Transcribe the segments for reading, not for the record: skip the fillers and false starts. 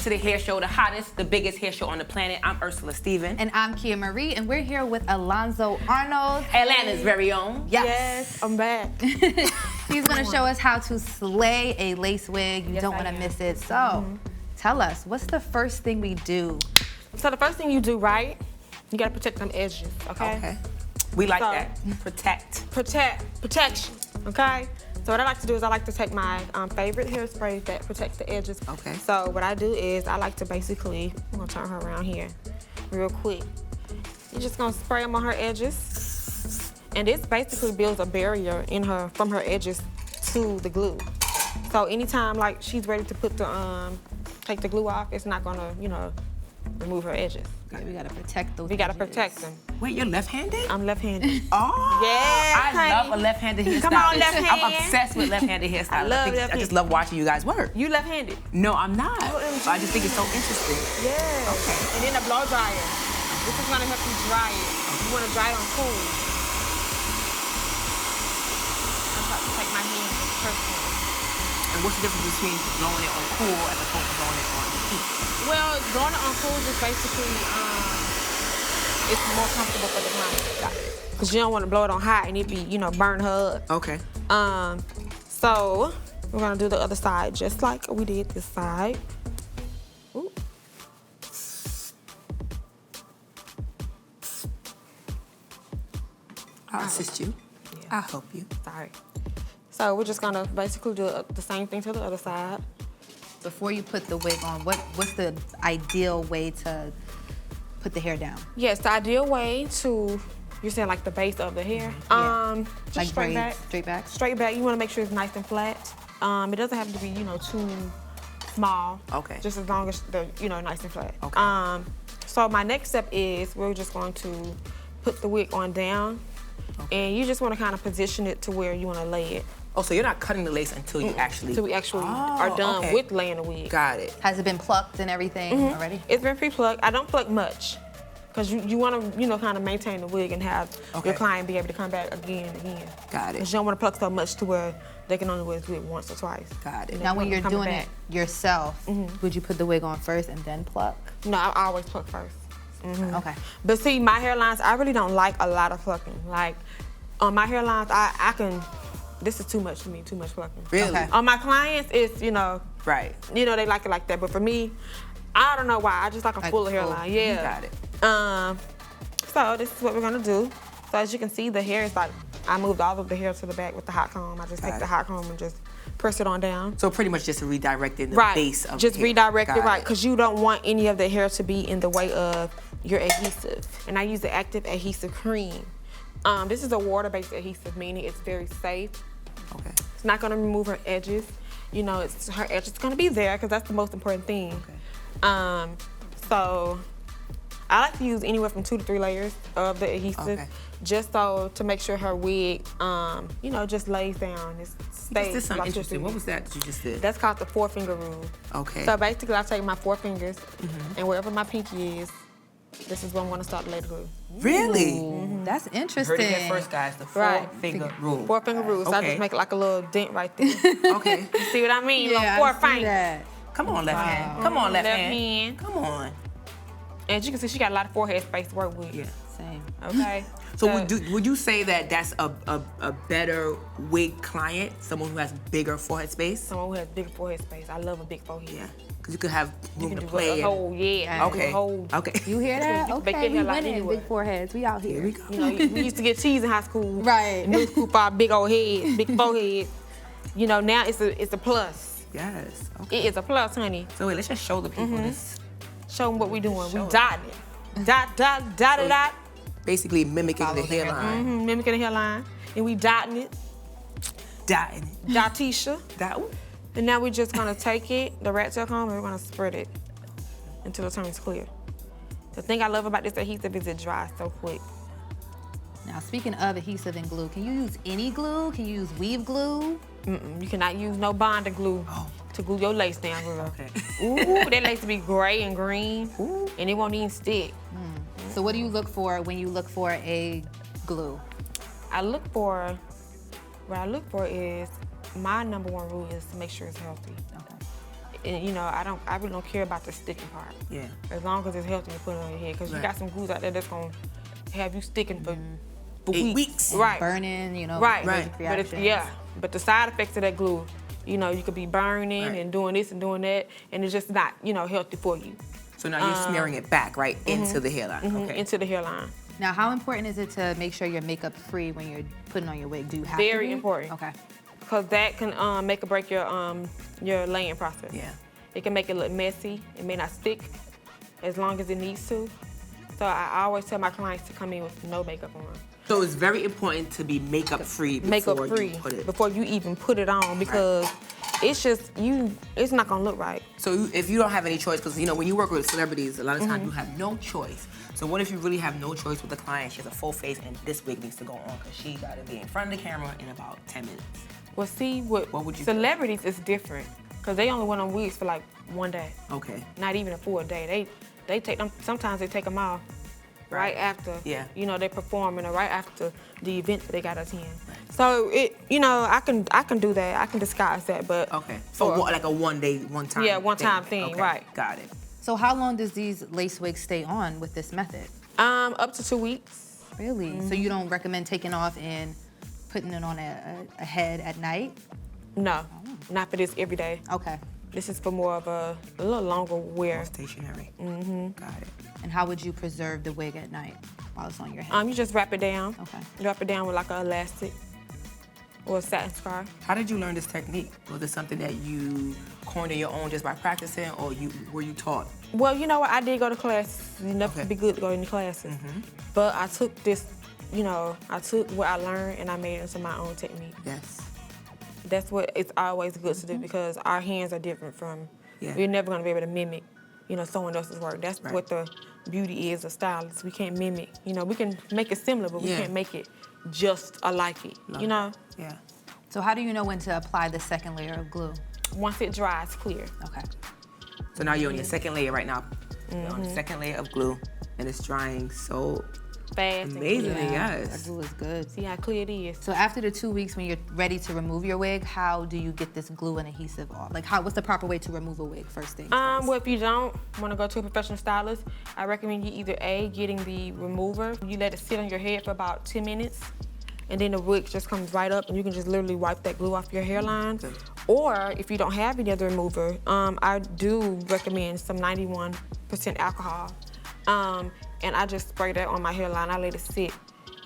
to the hair show, the hottest, the biggest hair show on the planet. I'm Ursula Steven. And I'm Kia Marie, and we're here with Alonzo Arnold. Atlanta's very own. Yes, I'm back. He's gonna show us how to slay a lace wig. You don't wanna miss it. So, tell us, what's the first thing we do? So the first thing you do, right, you gotta protect them edges, okay? Okay. We like that. Protect. Protection, okay? So what I like to do is I like to take my favorite hairspray that protects the edges. Okay. So what I do is I like to basically, I'm gonna turn her around here real quick. You're just gonna spray them on her edges. And this basically builds a barrier in her, from her edges to the glue. So anytime like she's ready to put the, take the glue off, it's not gonna, you know, remove her edges. Yeah, we gotta protect those. We gotta edges. protect them. Wait, you're left-handed? I'm left-handed. Oh! Yeah, I love a left-handed hairstyle. Come on, left hand. I'm obsessed with left-handed hairstyle. I just love watching you guys work. You left-handed? No, I'm not. OMG. I just think it's so interesting. Yeah. Okay. And then a blow dryer. This is gonna help you dry it. You wanna dry it on cool. I'm about to take my hand first one. And what's the difference between blowing it on cool as opposed to blowing it on heat? Well, blowing it on cool is basically, it's more comfortable for the client. Because you don't want to blow it on hot and it be, you know, burn her up. Okay. So we're gonna do the other side just like we did this side. Ooh. I'll assist you. Yeah. I'll help you. Sorry. So we're just gonna basically do the same thing to the other side. Before you put the wig on, what's the ideal way to put the hair down? Yes, the ideal way to, you're saying like the base of the hair? Yeah. Just Like straight braids, back. straight back? Straight back, you wanna make sure it's nice and flat. It doesn't have to be, you know, too small. Okay. Just as long as they're, you know, nice and flat. Okay. So my next step is we're just going to put the wig on down. Okay. And you just wanna kind of position it to where you wanna lay it. Oh, so you're not cutting the lace until you actually... Until we actually are done with laying the wig. Got it. Has it been plucked and everything already? It's been pre-plucked. I don't pluck much. Because you want to, you know, kind of maintain the wig and have your client be able to come back again and again. Got it. Because you don't want to pluck so much to where they can only wear the wig once or twice. Got it. Now when you're doing it yourself, would you put the wig on first and then pluck? No, I always pluck first. Okay. But see, my hairlines, I really don't like a lot of plucking. Like, on my hairlines, I can, this is too much for me, too much plucking. Really? Okay. On my clients, it's, you know, Right. you know, they like it like that. But for me, I don't know why. I just like a fuller hairline. Yeah. Got it. So this is what we're gonna do. So as you can see, the hair is like, I moved all of the hair to the back with the hot comb. I just take the hot comb and just press it on down. So pretty much just redirecting the Right. base of just the hair. redirect it Got right, because you don't want any of the hair to be in the way of your adhesive. And I use the active adhesive cream. This is a water-based adhesive, meaning it's very safe. Okay. It's not gonna remove her edges. You know, it's her edges gonna be there because that's the most important thing. Okay. So I like to use anywhere from 2 to 3 layers of the adhesive, just so to make sure her wig, you know, just lays down. It stays. You just did something interesting. What was that you just did? That's called the 4-finger rule. Okay. So basically, I take my 4 fingers, and wherever my pinky is, this is where I'm gonna start to lay the glue. Really? That's interesting. Heard it here first, guys. The 4-finger rule. 4-finger rule. So I just make it like a little dent right there. Okay. You see what I mean? Yeah, Little I 4 see fingers. that. Come on, left hand. Come on, left hand. hand. Come on. And as you can see, she got a lot of forehead space to work with. Yeah. Same. Okay. So would you say that that's a better wig client, someone who has bigger forehead space? Someone who has big forehead space. I love a big forehead. Yeah. Because you could have room You to can do play. a whole, yeah. Okay. Okay. You hear that? You can make Okay, your we hair like winning. anywhere. Big foreheads. We out here. Here we go. You know, we used to get cheese in high school. Right. Middle school for our big old heads, big forehead. You know, now it's a plus. Yes. Okay. It is a plus, honey. So wait, let's just show the people this. Show them what we doing. Show We dotting it. Dot. Basically mimicking the hairline. Mimicking the hairline. And we dotting it. Dotting it. Dotisha. Dot. And now we're just gonna take it, the rat tail comb, and we're gonna spread it until it turns clear. The thing I love about this adhesive is it dries so quick. Now, speaking of adhesive and glue, can you use any glue? Can you use weave glue? You cannot use no bonder glue to glue your lace down, girl. Okay. Ooh, that lace be gray and green, and it won't even stick. So what do you look for when you look for a glue? What I look for is, my #1 rule is to make sure it's healthy. Okay. And you know, I really don't care about the sticking part. Yeah. As long as it's healthy, you put it on your head. Because you got some glues out there that's gonna have you sticking for 8 weeks. Right. Burning, you know, Right. allergic But it's, reactions. but the side effects of that glue, you know, you could be burning and doing this and doing that, and it's just not, you know, healthy for you. So now you're smearing it back, right, into the hairline. Okay. Into the hairline. Now, how important is it to make sure you're makeup free when you're putting on your wig? Do you have to Very be? important. Okay. Because that can make or break your laying process. Yeah. It can make it look messy. It may not stick as long as it needs to. So I always tell my clients to come in with no makeup on. So it's very important to be makeup free before you put it. Before you even put it on, because it's just it's not gonna look right. So if you don't have any choice, because you know when you work with celebrities, a lot of times you have no choice. So what if you really have no choice with the client? She has a full face and this wig needs to go on because she got to be in front of the camera in about 10 minutes. Well, see, what would you celebrities is different, because they only went on wigs for like 1 day. Okay. Not even a full day. They take them. Sometimes they take them off right after. Yeah. You know, they're performing or right after the event that they got us in. So you know, I can do that. I can disguise that, but Okay. So like a 1 day, one time. Yeah, one-time thing, Okay. right. Got it. So how long does these lace wigs stay on with this method? Up to 2 weeks. Really? So you don't recommend taking off and putting it on a head at night? No, not for this every day. Okay. This is for more of a little longer wear. More stationary. Got it. And how would you preserve the wig at night while it's on your head? You just wrap it down. Okay. You wrap it down with like an elastic or a satin scarf. How did you learn this technique? Was it something that you coined on your own just by practicing, or were you taught? Well, you know what? I did go to classes. Enough to be good to go into classes. But I took this, you know, I took what I learned and I made it into my own technique. Yes. That's what it's always good to do, because our hands are different from, Yeah. we're never gonna be able to mimic, you know, someone else's work. That's what the beauty is of stylists. We can't mimic, you know, we can make it similar, but we can't make it just alike it, you know? Yeah. So how do you know when to apply the second layer of glue? Once it dries clear. Okay. So now you're on your second layer right now. You're on the second layer of glue, and it's drying so Fast amazingly, and clear. That yes. glue is good. See how clear it is. So after the 2 weeks when you're ready to remove your wig, how do you get this glue and adhesive off? Like what's the proper way to remove a wig first thing? Well, if you don't want to go to a professional stylist, I recommend you either getting the remover. You let it sit on your head for about 10 minutes, and then the wig just comes right up, and you can just literally wipe that glue off your hairline. Or if you don't have any other remover, I do recommend some 91% alcohol. And I just spray that on my hairline. I let it sit.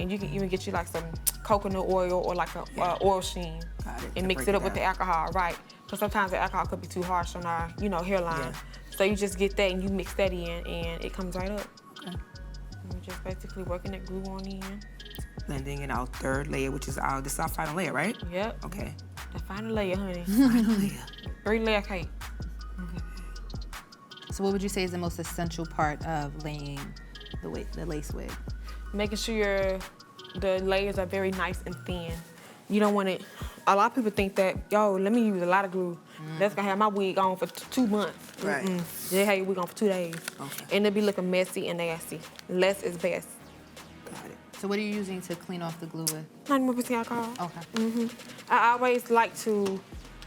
And you can even get you like some coconut oil or like a oil sheen. Got it. And mix it up with the alcohol, right? Because sometimes the alcohol could be too harsh on our, you know, hairline. Yeah. So you just get that and you mix that in, and it comes right up. Okay. And we're just basically working that glue on in. Blending in our third layer, which is this is our final layer, right? Yep. Okay. The final layer, honey. Final layer. 3-layer cake. So what would you say is the most essential part of laying the lace wig? Making sure the layers are very nice and thin. You don't want it, a lot of people think that, yo, let me use a lot of glue. That's gonna have my wig on for 2 months. Right. They have your wig on for 2 days. Okay. And it'll be looking messy and nasty. Less is best. Got it. So what are you using to clean off the glue with? 91% alcohol. Okay. I always like to,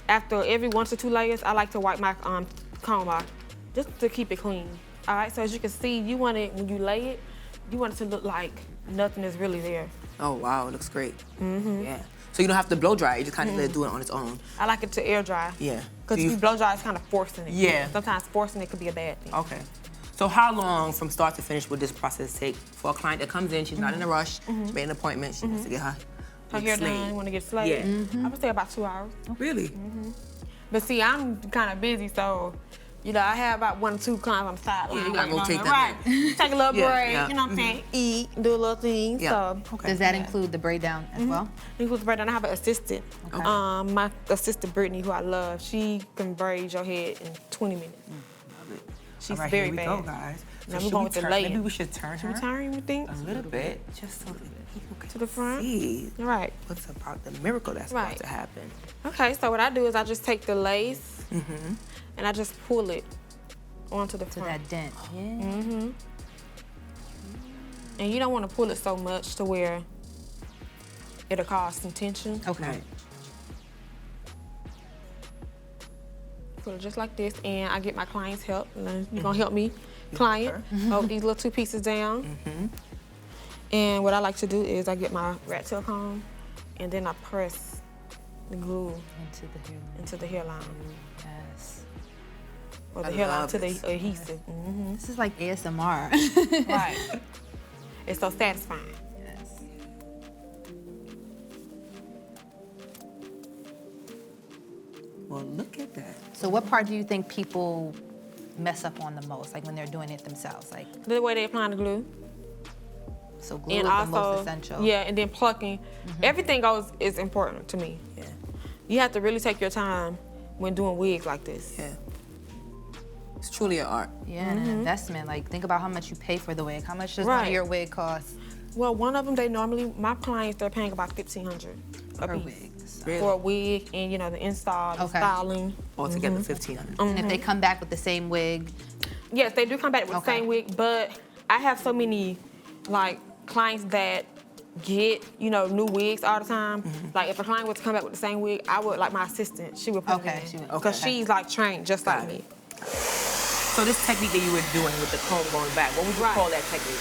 after every 1 to 2 layers, I like to wipe my comb off, just to keep it clean. All right, so as you can see, you want it, when you lay it, you want it to look like nothing is really there. Oh, wow, it looks great. Yeah. So you don't have to blow dry, you just kind of let it do it on its own. I like it to air dry. Yeah. Because if you blow dry, it's kind of forcing it. Yeah. Sometimes forcing it could be a bad thing. Okay. So how long from start to finish would this process take for a client that comes in, she's not in a rush, she made an appointment, she wants to get her hair slayed. done, want to get slayed. Yeah. I would say about 2 hours. Really? But see, I'm kind of busy, so, you know, I have about 1 or 2 clients on the sideline. Yeah, you gotta waiting on rotate it. that Right. Take a little Yeah, break, yeah. you know what I'm saying? Eat, do a little thing. Yeah. So, Okay. Does that include the braid down as well? includes braid down. I have an assistant. Okay. My assistant, Brittany, who I love, she can braid your head in 20 minutes. Love it. She's All right, very here we bad. go, guys. Now So we're should going we with the turn- laying. Maybe we should turn Should her we turn, you think? a little bit, just so that people can To the front? see Right. what's about the miracle that's about Right. to happen. Okay, so what I do is I just take the lace and I just pull it onto the To front. that dent. Yeah. And you don't want to pull it so much to where it'll cause some tension. Okay. Right. Put it just like this, and I get my client's help. And you're gonna help me, client, hold these little 2 pieces down. And what I like to do is I get my rat tail comb, and then I press the glue into the hairline. Yes. Or the hairline to the adhesive. This is like ASMR. Right. It's so satisfying. Yes. Well, look at that. So what part do you think people mess up on the most, like when they're doing it themselves? Like, The way they apply the glue. so glue And is the also, most essential. yeah, and then plucking. Everything is important to me. Yeah. You have to really take your time when doing wigs like this. Yeah. It's truly an art. Yeah, and an investment. Like, think about how much you pay for the wig. How much does one of Right. your wig cost Well, one of them, my clients, they're paying about $1,500 a per piece wig? So- Really? for a wig and, the install, the Okay. styling. Altogether, 1,500. And if they come back with the same wig, Yes, they do come back with the same wig, but I have so many, clients that get, new wigs all the time. Like, if a client was to come back with the same wig, I would, my assistant, she would put Okay, it she in. would- Because okay. she's, trained just like Got me. it. So this technique that you were doing with the comb going back, what would you Right. call that technique?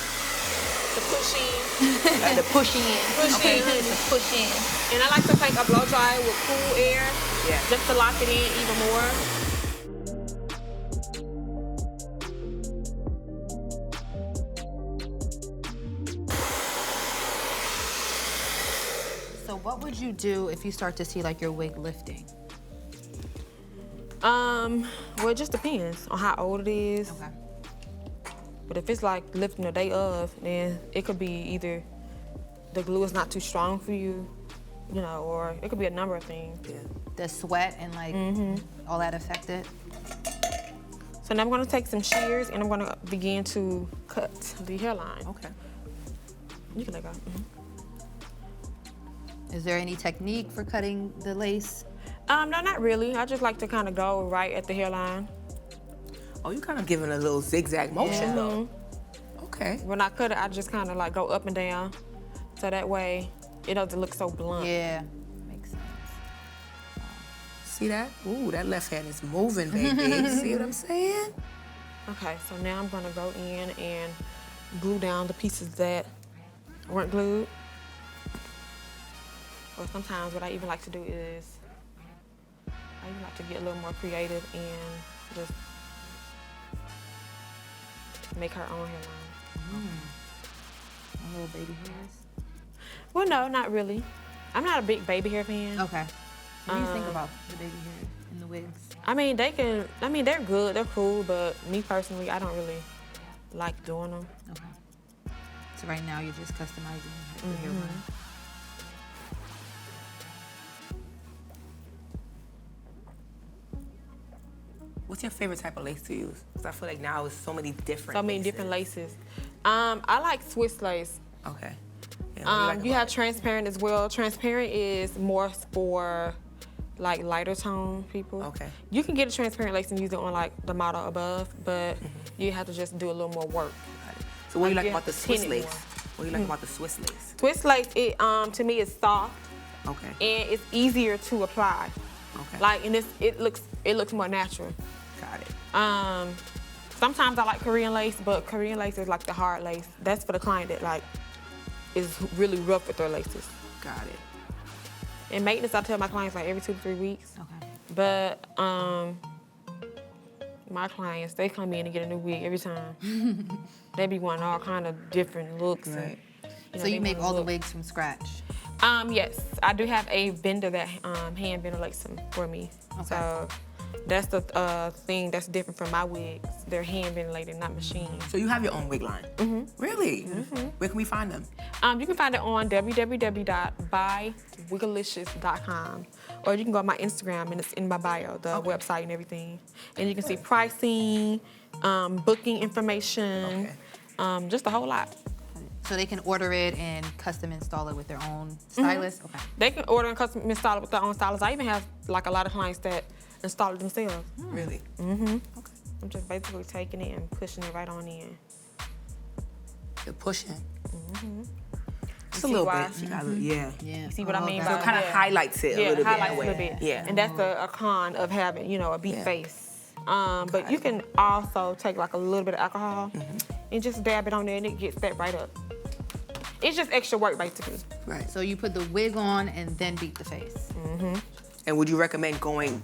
The pushing. The pushing in. Push Okay. in, honey. to push in. And I like to take a blow dryer with cool air, Yeah. just to lock it in even more. So what would you do if you start to see like your wig lifting? Well, it just depends on how old it is. Okay. But if it's like lifting the day of, then it could be either the glue is not too strong for you, or it could be a number of things. Yeah. The sweat and like all that affect it? So now I'm gonna take some shears and I'm gonna begin to cut the hairline. Okay. You can let go. Is there any technique for cutting the lace? No, not really. I just like to kind of go right at the hairline. Oh, you kind of giving a little zigzag motion Yeah. though. Okay. When I cut it, I just kind of go up and down, so that way it doesn't look so blunt. Yeah, makes sense. See that? Ooh, that left hand is moving, baby. See what I'm saying? Okay, so now I'm gonna go in and glue down the pieces that weren't glued. Or sometimes what I even like to do is, I even like to get a little more creative and just make her own hairline. A little baby hairs. Well, no, not really. I'm not a big baby hair fan. Okay. What do you think about the baby hair and the wigs? They're good, they're cool, but me personally, I don't really like doing them. Okay. So right now you're just customizing your hairline. What's your favorite type of lace to use? Because I feel like now it's so many different So many different laces. I like Swiss lace. Okay. Yeah, what do you like You about have it? transparent as well. Transparent is more for lighter tone people. Okay. You can get a transparent lace and use it on the model above, but you have to just do a little more work. So what do you like you about the have to Swiss pin it lace? more. What do you like about the Swiss lace? Swiss lace, it to me is soft Okay. and it's easier to apply. Okay. And it looks more natural. Got it. Sometimes I like Korean lace, but Korean lace is like the hard lace. That's for the client that is really rough with their laces. Got it. And maintenance, I tell my clients every 2 to 3 weeks. Okay. But my clients, they come in and get a new wig every time. They be wanting all kind of different looks. Right. So they you make wanna all the look. wigs from scratch? Yes, I do have a vendor that hand ventilates them for me. Okay. So that's the thing that's different from my wigs. They're hand ventilated, not machine. So you have your own wig line? Mm-hmm. Really? Mm-hmm. Where can we find them? You can find it on www.buywigalicious.com, or you can go on my Instagram and it's in my bio, the website and everything. And you can see pricing, booking information, just a whole lot. So they can order it and custom install it with their own stylist? Okay. They can order and custom install it with their own stylist. I even have a lot of clients that install it themselves. Really? I'm just basically taking it and pushing it right on in. You're pushing. Just a little bit. She got yeah. Yeah. See what I mean? So it kind of highlights it a Yeah, little it highlights bit. a little bit. Yeah. And that's a con of having, you know, a beat Yeah. face. But you can also take like a little bit of alcohol and just dab it on there and it gets that right up. It's just extra work basically. Right. So you put the wig on and then beat the face. And would you recommend going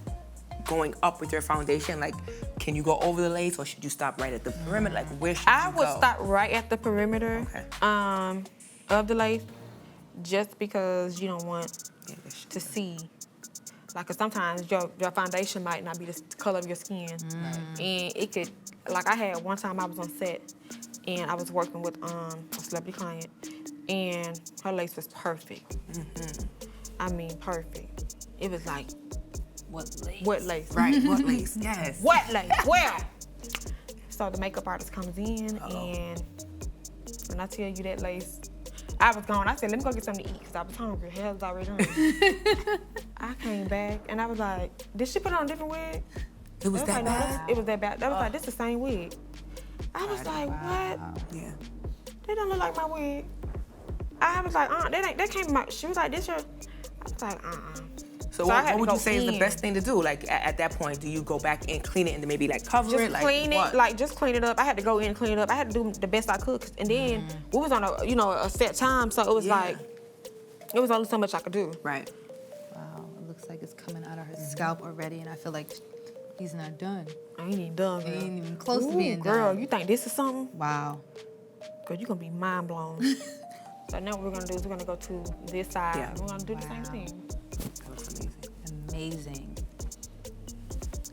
up with your foundation? Like, can you go over the lace, or should you stop right at the perimeter? Like, where should I you would go? stop right at the perimeter of the lace just because you don't want to see. Like, 'cause sometimes your foundation might not be the color of your skin. And it could, like I had one time I was on set and I was working with a celebrity client and her lace was perfect. I mean, perfect. It was like, What lace? wet lace. Right. What lace? Yes. Wet lace, where? So the makeup artist comes in and when I tell you that lace, I was gone. I said, let me go get something to eat because I was hungry. Hell was already hungry. I came back and I was like, did she put on a different wig? It was that like, no, bad? it was that bad. That was like, this the same wig. I was like, what? Yeah. They don't look like my wig. I was like, that came from my, she was like, this your, I was like, So I had what to would go you say is the in. best thing to do? Like at that point, do you go back and clean it and then maybe like cover just it? Like clean what? it, like just clean it up. I had to go in and clean it up. I had to do the best I could. And then we was on a set time, so it was like, it was only so much I could do. Right. Wow, it looks like it's coming out of her scalp already, and I feel like he's not done. I ain't even done, He girl. ain't even close to Ooh, being girl, done. you think this is something? Wow. Girl, you're gonna be mind blown. So now what we're gonna do is we're gonna go to this side. Yeah. We're gonna do the same Wow. thing. That looks amazing. Amazing.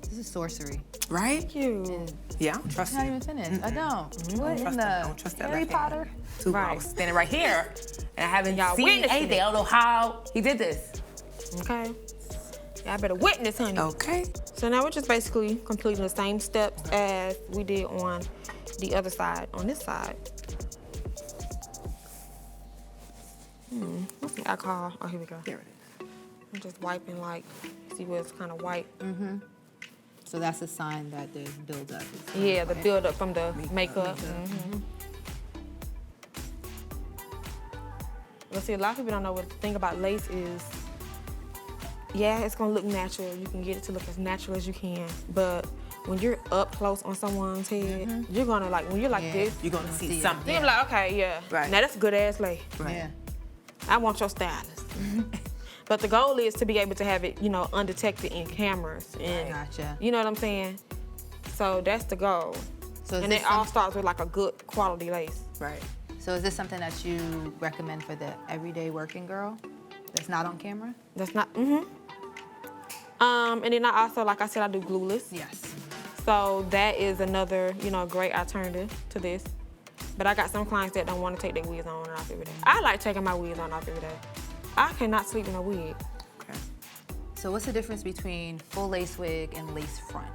This is sorcery. Right? Thank you. Yeah, I don't trust It's not you. even finished. I don't. What in trust the that. I don't trust that Harry left hand. Potter? Too. I Right. was standing right here and I haven't Y'all seen witnessing anything. it. I don't know how he did this. Okay. Y'all better witness, honey. Okay. So now we're just basically completing the same steps as we did on the other side, on this side. What's the alcohol? Oh, here we go. There it is. I'm just wiping, like, see where it's kind of white. So that's a sign that there's buildup. Yeah, the buildup from the makeup. Well, see, a lot of people don't know what the thing about lace is. Yeah, it's gonna look natural. You can get it to look as natural as you can. But when you're up close on someone's head, you're gonna like, when you're like this, You're gonna see it. something. you're gonna be like, okay, yeah. Right. Now that's a good ass lace. Right. Yeah. I want your stylist. But the goal is to be able to have it, undetected in cameras. And Gotcha. you know what I'm saying? So that's the goal. So is And this it all starts with like a good quality lace. Right. So is this something that you recommend for the everyday working girl that's not on camera? That's not, and then I also, like I said, I do glueless. Yes. So that is another, great alternative to this. But I got some clients that don't want to take their wigs on and off every day. I like taking my wigs on and off every day. I cannot sleep in a wig. Okay. So what's the difference between full lace wig and lace front?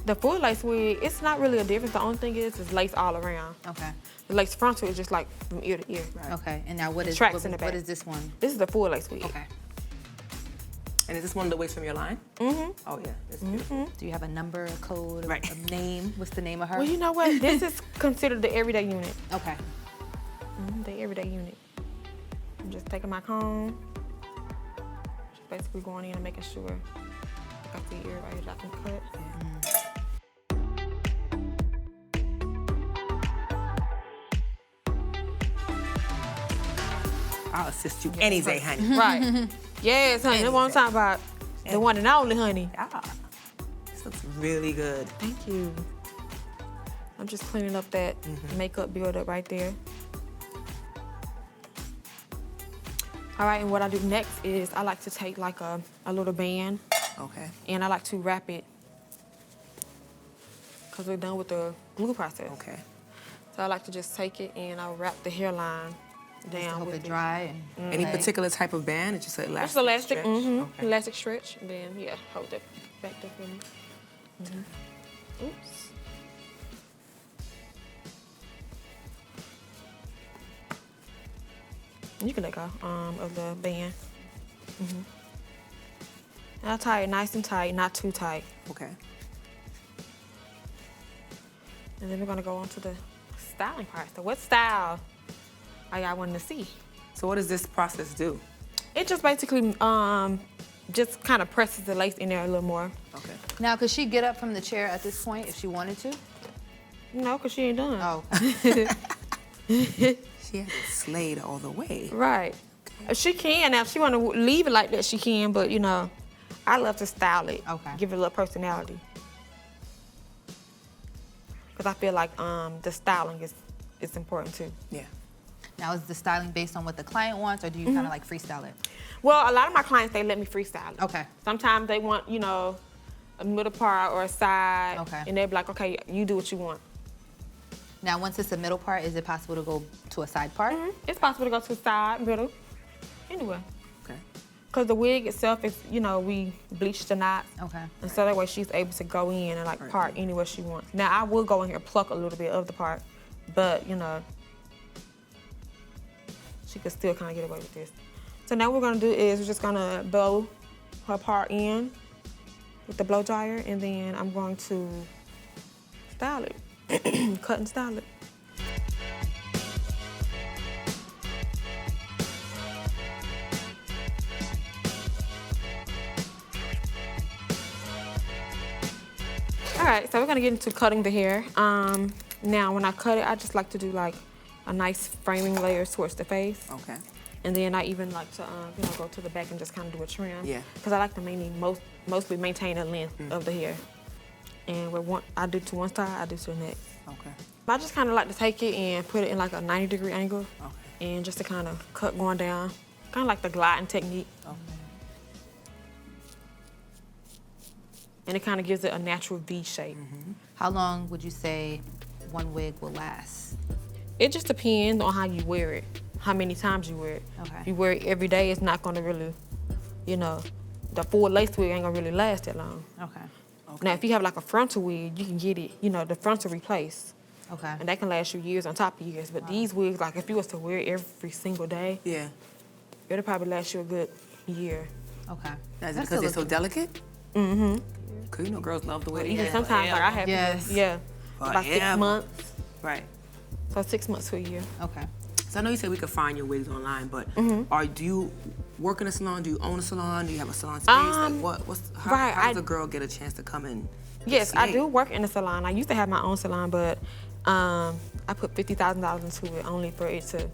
The full lace wig, it's not really a difference. The only thing is lace all around. Okay. The lace frontal is just like from ear to ear. Okay. And now what is Tracks in the back. what is this one? This is the full lace wig. Okay. And is this one of the wigs from your line? Oh yeah, it's beautiful. Do you have a number, a code, Right. a name? What's the name of her? Well, you know what? This is considered the everyday unit. Okay. The everyday unit. I'm just taking my comb. Just basically going in and making sure I got the ear right here that I can cut. I'll assist you any day, honey. Right. Yes, honey. That's what I'm talking about. The one and only, honey. Yeah. This looks really good. Thank you. I'm just cleaning up that makeup buildup right there. All right, and what I do next is I like to take like a little band Okay. and I like to wrap it because we're done with the glue process. Okay. So I like to just take it and I'll wrap the hairline Just to down help with it dry. And, Any particular type of band? It's just an elastic. It's elastic, stretch? Okay. elastic stretch. And then, yeah, hold that back there for me. Oops. You can let go of the band. And I'll tie it nice and tight, not too tight. Okay. And then we're gonna go on to the styling part. So what style how y'all wanted to see. So what does this process do? It just basically just kind of presses the lace in there a little more. Okay. Now, could she get up from the chair at this point if she wanted to? No, because she ain't done. Oh, okay. She hasn't slayed all the way. Right. She can. Now, if she want to leave it like that, she can. But, you know, I love to style it. Okay. Give it a little personality. Because I feel like the styling is important, too. Yeah. Now, is the styling based on what the client wants, or do you kind of like freestyle it? Well, a lot of my clients, they let me freestyle it. Okay. Sometimes they want, you know, a middle part or a side. Okay. And they'll be like, okay, you do what you want. Now, once it's a middle part, is it possible to go to a side part? It's possible to go to the side, middle, anywhere. Okay. Because the wig itself is, you know, we bleach the knots. Okay. And so that way she's able to go in and like part anywhere she wants. Now, I will go in here and pluck a little bit of the part, but, you know, she could still kind of get away with this. So now what we're gonna do is we're just gonna blow her part in with the blow dryer, and then I'm going to style it, cut and style it. All right, so we're gonna get into cutting the hair. Now, when I cut it, I just like to do like a nice framing layer towards the face. Okay. And then I even like to, you know, go to the back and just kind of do a trim. Yeah. Because I like to mostly maintain the length of the hair. And with one, I do to one side, I do to the next. Okay. I just kind of like to take it and put it in like a 90-degree angle. Okay. And just to kind of cut going down. Kind of like the gliding technique. Okay. And it kind of gives it a natural V shape. How long would you say one wig will last? It just depends on how you wear it, how many times you wear it. Okay. If you wear it every day, it's not gonna really, you know, the full lace wig ain't gonna really last that long. Okay. Now, if you have like a frontal wig, you can get it, you know, the frontal replaced. Okay. And that can last you years on top of years. But these wigs, like if you was to wear it every single day, Yeah. it'll probably last you a good year. Okay. Now, is it That's because they're still so delicate? Mm-hmm. Because, you know, girls love the way they Even get sometimes, like I have, Yes. yeah, about 6 Forever. months. Right. So 6 months to a year. Okay. So I know you said we could find your wigs online, but do you work in a salon? Do you own a salon? Do you have a salon space? How does a girl get a chance to come in? Yes, I slay? do work in a salon. I used to have my own salon, but I put $50,000 into it only for it to,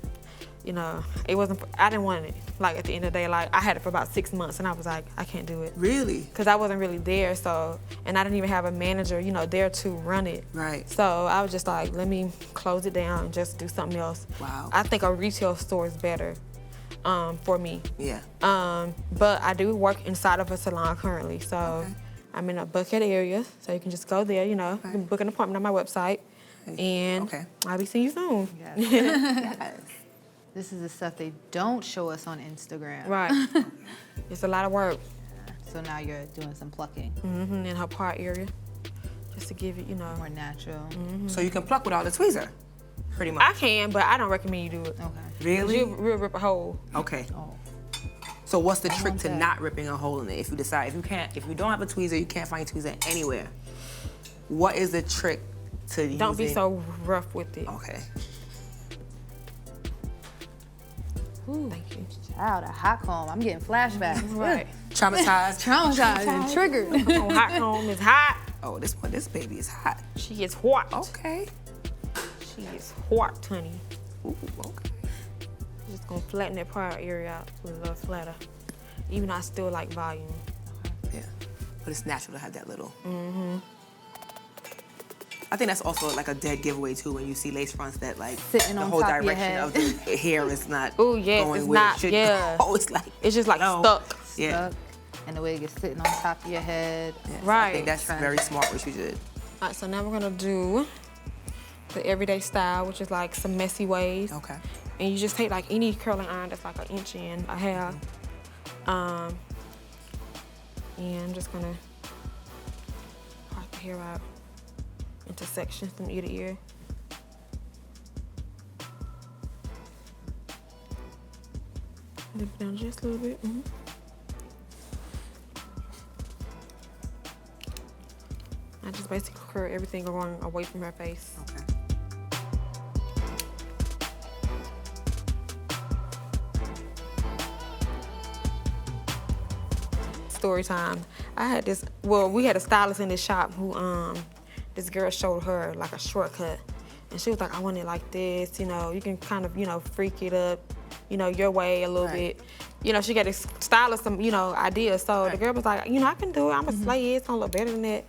you know, it wasn't, I didn't want it. Like at the end of the day, like I had it for about 6 months and I was like, I can't do it. Really? Because I wasn't really there, so, and I didn't even have a manager, you know, there to run it. Right. So I was just like, let me close it down and just do something else. Wow. I think a retail store is better for me. Yeah. But I do work inside of a salon currently, so Okay. I'm in a Buckhead area, so you can just go there, you know, you can book an appointment on my website, and Okay. I'll be seeing you soon. Yes. This is the stuff they don't show us on Instagram. Right. It's a lot of work. So now you're doing some plucking. In her part area, just to give it, you know. More natural. So you can pluck without a tweezer, pretty much. I can, but I don't recommend you do it. Okay. Really? You'll rip a hole. Okay. Oh. So what's the trick want to that. not ripping a hole in it? If you decide, if you don't have a tweezer, you can't find a tweezer anywhere. What is the trick to using? Don't be so rough with it. Okay. Ooh. Thank you. Child, a hot comb. I'm getting flashbacks. Right. Traumatized. Traumatized and triggered. Oh, hot comb is hot. Oh, this baby is hot. She is hot. Okay. She is hot, honey. Ooh, okay. Just gonna flatten that part area out a little flatter. Even though I still like volume. Yeah. But it's natural to have that little. I think that's also like a dead giveaway too when you see lace fronts that like Sitting the on whole top of your direction head. of the hair is not Oh, yes, going it's where not, it should yeah. go. It's like It's just like no. stuck. Yeah. Stuck, and the wig is sitting on top of your head. Yes, I Right. think that's Trend. very smart what you did. All right, so now we're gonna do the everyday style, which is like some messy waves. Okay. And you just take like any curling iron that's like an inch in, a half. And I'm just gonna part the hair out into sections from ear to ear. Lift it down just a little bit. I just basically curl everything going away from her face. Okay. story time. We had a stylist in this shop who, this girl showed her like a shortcut. And she was like, I want it like this, you know, you can kind of, you know, freak it up, you know, your way a little bit. You know, she got this stylist some, you know, ideas. So the girl was like, you know, I can do it, I'm a slay it, it's gonna look better than that.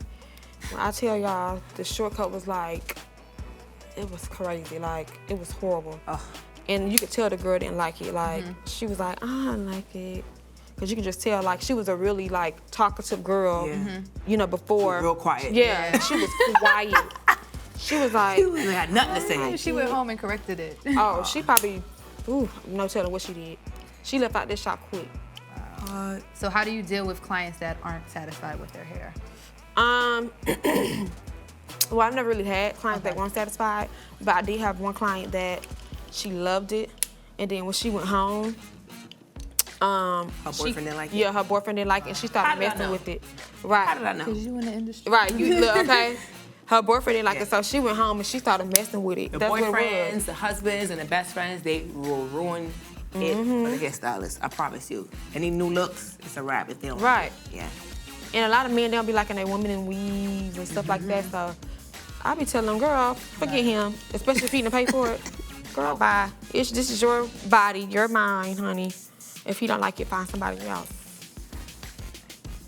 When I tell y'all, the shortcut was like, it was crazy, like, it was horrible. And you could tell the girl didn't like it, like, she was like, I don't like it. Cause you can just tell, like, she was a really, like, talkative girl, you know, before. Real quiet. Yeah, she was quiet. She was like, She had nothing to say. She went home and corrected it. oh, she probably, no telling what she did. She left out this shop quick. So how do you deal with clients that aren't satisfied with their hair? Well, I've never really had clients that weren't satisfied, but I did have one client that she loved it, and then when she went home, Her boyfriend didn't like it? Yeah, her boyfriend didn't like it, and she started messing with it. Right. How did I know? Because you in the industry. Right, you look, okay? Her boyfriend didn't like it, so she went home and she started messing with it. The That's what it boyfriends, was. the husbands, and the best friends, they will ruin it for the hairstylist. I promise you. Any new looks, it's a wrap if they don't like it. Yeah. And a lot of men, they'll be liking their women in weaves and stuff like that, so I be telling them, girl, forget him, especially if he didn't pay for it. Girl, bye. This is your body, your mind, honey. If he don't like it, find somebody else.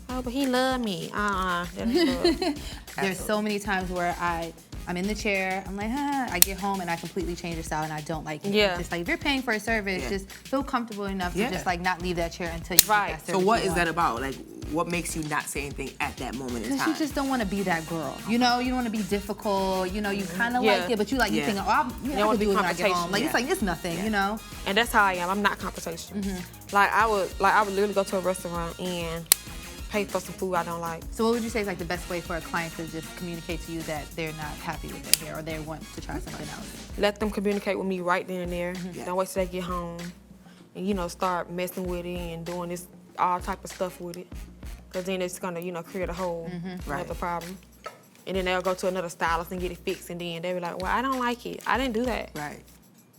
Oh, but he love me. That ain't love. There's so many times where I'm in the chair, I'm like, I get home and I completely change the style and I don't like it. Yeah. It's just like, if you're paying for a service, just feel comfortable enough to just like not leave that chair until you get that service. So what you is that want. about? Like, what makes you not say anything at that moment in Because time? you just don't want to be that girl. You know, you don't want to be difficult. You know, you kind of like it, but you like, you think, oh, I can do it when I get home. Like, it's like, it's nothing, you know? And that's how I am. I'm not confrontational. Like I would literally go to a restaurant and pay for some food I don't like. So what would you say is like the best way for a client to just communicate to you that they're not happy with their hair or they want to try something else? Let them communicate with me right then and there. Don't wait till they get home and, you know, start messing with it and doing this all type of stuff with it. Because then it's gonna, you know, create a whole other problem. And then they'll go to another stylist and get it fixed, and then they'll be like, well, I don't like it. I didn't do that. Right.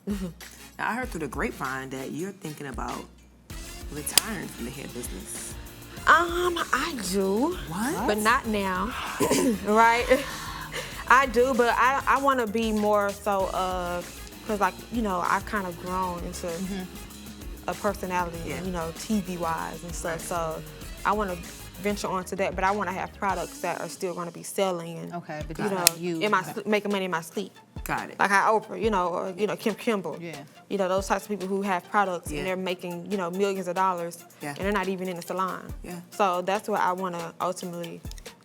Now, I heard through the grapevine that you're thinking about retiring from the hair business. I do. What? But not now, right? I do, but I want to be more so because, like, you know, I've kind of grown into a personality, you know, TV-wise and stuff. So I want to venture onto that, but I want to have products that are still going to be selling and, but you know, making money in my sleep. Got it. Like how Oprah, you know, or, you know, Kim Kimball. Yeah. You know, those types of people who have products and they're making, you know, millions of dollars and they're not even in the salon. Yeah. So that's what I want to ultimately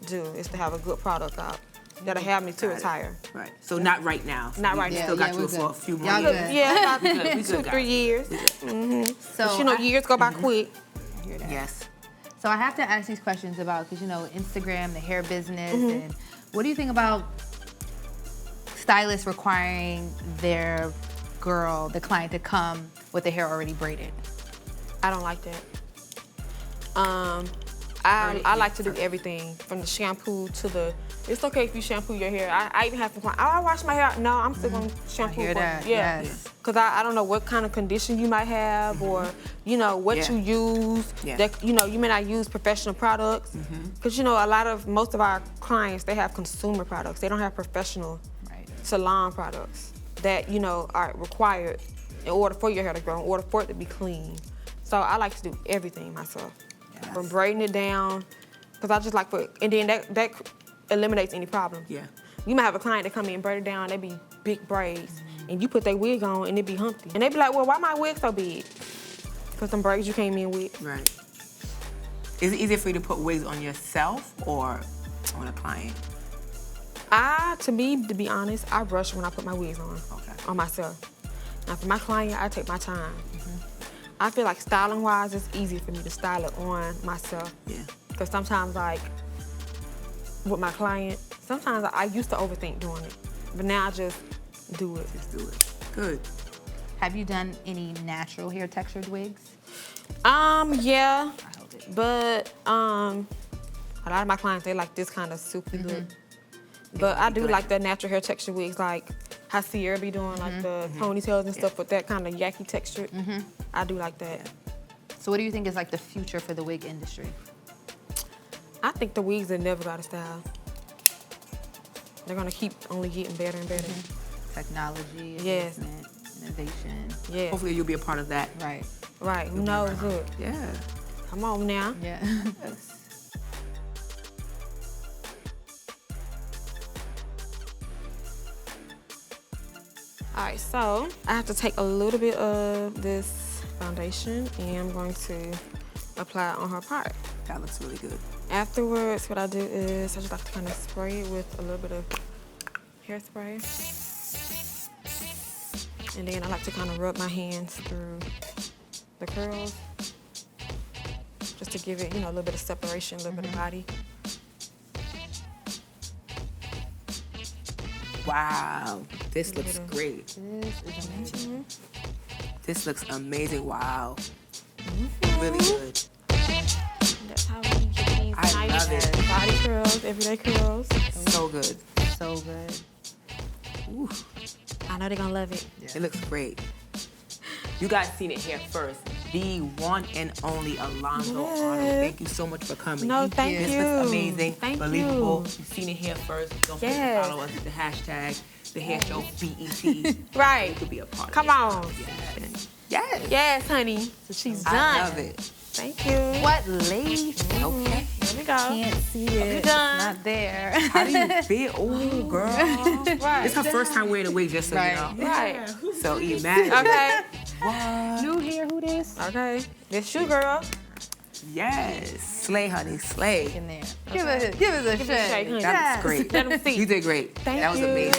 do, is to have a good product out that'll have me to retire. Right. So not right now. Not right We now. still got you we're for a good. few more Y'all years. good. Yeah, about We good, 2-3 years. So But, you know, years go by quick. Yes. So I have to ask these questions about, because, you know, Instagram, the hair business, and what do you think about stylists requiring their girl, the client, to come with the hair already braided? I don't like that. I like to do everything from the shampoo to the. It's okay if you shampoo your hair. I even have to. I wash my hair. No, I'm still gonna shampoo. I hear that. Yeah, because I don't know what kind of condition you might have, or you know what you use. That you know you may not use professional products, because you know most of our clients, they have consumer products. They don't have professional salon products that you know are required in order for your hair to grow, in order for it to be clean. So I like to do everything myself, from braiding it down, because I just like and then that eliminates any problem. Yeah. You might have a client that come in and braid it down, they be big braids, and you put their wig on and it be humpty. And they be like, well, why my wig so big? Because some braids you came in with. Right. Is it easier for you to put wigs on yourself or on a client? To be honest, I rush when I put my wigs on myself. Now for my client, I take my time. I feel like styling-wise, it's easier for me to style it on myself. Yeah. Because sometimes, like, with my client, sometimes I used to overthink doing it, but now I just do it. Just do it. Good. Have you done any natural hair textured wigs? Yeah, but a lot of my clients, they like this kind of soupy look. But I do like the natural hair texture wigs, like how Sierra be doing, like the ponytails and stuff with that kind of yucky texture. I do like that. So what do you think is like the future for the wig industry? I think the wigs are never out of style. They're gonna keep only getting better and better. Technology, Yes. advancement, innovation. Yeah. Hopefully you'll be a part of that. Right. Right. Who knows? Look. Yeah. Come on now. Yeah. All right, so I have to take a little bit of this foundation and I'm going to apply it on her part. That looks really good. Afterwards, what I do is I just like to kind of spray it with a little bit of hairspray. And then I like to kind of rub my hands through the curls just to give it, you know, a little bit of separation, a little bit of body. Wow. This looks great. This is amazing. This looks amazing. Wow. Really good. That's how we get these I nice love it. body curls, everyday curls. So good. So good. Ooh. I know they're gonna love it. It looks great. You guys seen it here first. The one and only Alonzo Arnold. Thank you so much for coming. No, thank This you. looks amazing. Thank Believable. you. You've seen it here first. Don't forget Yes. to follow us with the hashtag, the hair show BET. Right. You could be a part Come of on. it. Yes. Yes, honey. So she's done. I love it. Thank you. What lace? Okay. Here we go. Can't see it. It's done. not there. How do you feel? Oh, girl. Right. It's her first time wearing a wig, just so Right. you know. Right. So imagine. Okay. What? New hair, who this? Okay. This you, girl. Yes. Slay, honey. Slay. In there. Give us a Give it a shake, shake. honey. That Yes. was great. Let 'em see. You did great. Thank That was you. amazing.